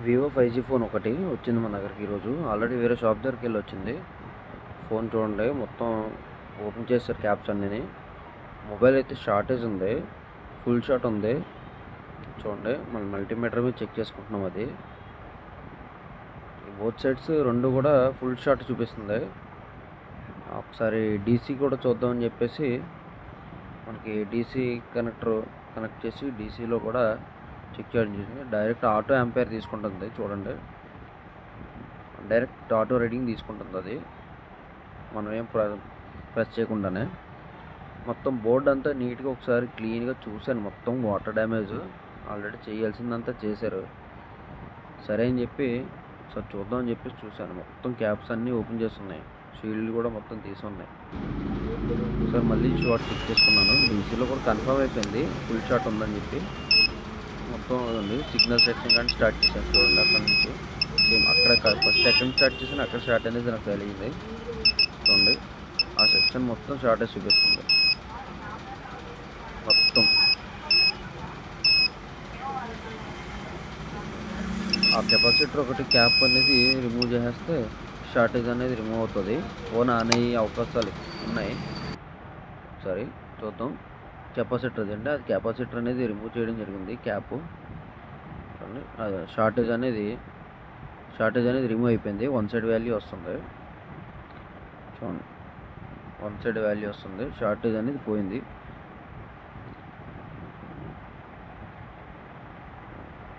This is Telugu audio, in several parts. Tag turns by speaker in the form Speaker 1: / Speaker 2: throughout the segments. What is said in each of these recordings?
Speaker 1: వివో 5G ఫోన్ ఒకటి వచ్చింది మన దగ్గరికి ఈరోజు. ఆల్రెడీ వేరే షాప్ దగ్గరికి వెళ్ళి వచ్చింది. ఫోన్ చూడండి, మొత్తం ఓపెన్ చేశారు క్యాప్స్ అన్నీ. మొబైల్ అయితే షార్టేజ్ ఉంది, ఫుల్ షాట్ ఉంది. చూడండి, మన మల్టీమీటర్ మీద చెక్ చేసుకుంటున్నాం. అది బోత్ సైడ్స్ రెండు కూడా ఫుల్ షాట్ చూపిస్తుంది. ఒకసారి డీసీ కూడా చూద్దామని చెప్పేసి మనకి డీసీ కనెక్టర్ కనెక్ట్ చేసి డీసీలో కూడా చెక్ చేయడం చేసింది. డైరెక్ట్ ఆటో యాంపైర్ తీసుకుంటుంది. చూడండి, డైరెక్ట్ ఆటో రీడింగ్ తీసుకుంటుంది. అది మనం ఏం ప్రెస్ చేయకుండానే మొత్తం బోర్డు అంతా నీట్గా ఒకసారి క్లీన్గా చూశాను. మొత్తం వాటర్ డ్యామేజ్ ఆల్రెడీ చేయాల్సిందంతా చేశారు. సరే అని చెప్పి ఒకసారి చూద్దామని చెప్పేసి చూశాను. మొత్తం క్యాప్స్ అన్నీ ఓపెన్ చేస్తున్నాయి, షీల్డ్ కూడా మొత్తం తీసి ఉన్నాయి. ఒకసారి మళ్ళీ షాట్ చెక్ చేసుకున్నాను. డీసీలో కూడా కన్ఫర్మ్ అయిపోయింది ఫుల్ షాట్ ఉందని చెప్పి. మొత్తం ఉంది సిగ్నల్ సెక్షన్ కానీ స్టార్ట్ చేశాను. చూడండి, అక్కడ నుంచి సేమ్ అక్కడ ఫస్ట్ ఎక్కడ నుంచి స్టార్ట్ చేసాను అక్కడ షార్ట్ అనేది నాకు తెలియదు. చూడండి, ఆ సెక్షన్ మొత్తం షార్టేజ్ చూపిస్తుంది. మొత్తం ఆ కెపాసిటర్ ఒకటి క్యాప్ అనేది రిమూవ్ చేసేస్తే షార్టేజ్ అనేది రిమూవ్ అవుతుంది. ఫోన్ ఆన్ అయ్యే అవకాశాలు ఉన్నాయి. సరే చూద్దాం. కెపాసిటర్ అండి, అది కెపాసిటర్ అనేది రిమూవ్ చేయడం జరిగింది. క్యాప్ చూడండి, షార్టేజ్ అనేది రిమూవ్ అయిపోయింది. వన్ సైడ్ వాల్యూ వస్తుంది. చూడండి, వన్ సైడ్ వాల్యూ వస్తుంది. షార్టేజ్ అనేది పోయింది.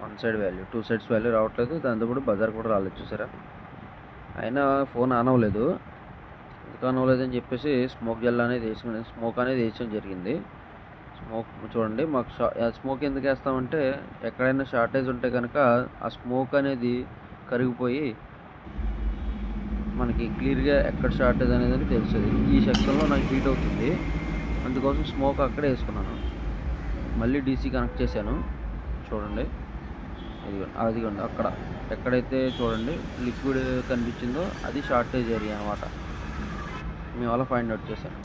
Speaker 1: One side value, two sides value రావట్లేదు. దాంతోపాటు బజార్ కూడా రాలేదు. చూసారా, అయినా ఫోన్ ఆన్ అవ్వలేదు. ఎందుకు ఆన్ అవ్వలేదని చెప్పేసి స్మోక్ అనేది వేసడం జరిగింది. స్మోక్ చూడండి, మాకు స్మోక్ ఎందుకు వేస్తామంటే ఎక్కడైనా షార్టేజ్ ఉంటే కనుక ఆ స్మోక్ అనేది కరిగిపోయి మనకి క్లియర్గా ఎక్కడ షార్టేజ్ అనేది తెలుస్తుంది. ఈ సెక్షన్లో నాకు హీట్ అవుతుంది, అందుకోసం స్మోక్ అక్కడే వేసుకున్నాను. మళ్ళీ డీసీ కనెక్ట్ చేశాను. చూడండి, అదిగోండి అక్కడ ఎక్కడైతే చూడండి లిక్విడ్ కనిపించిందో అది షార్టేజ్ ఏరియా అనమాట. మేము అలా ఫైండ్ అవుట్ చేశాను.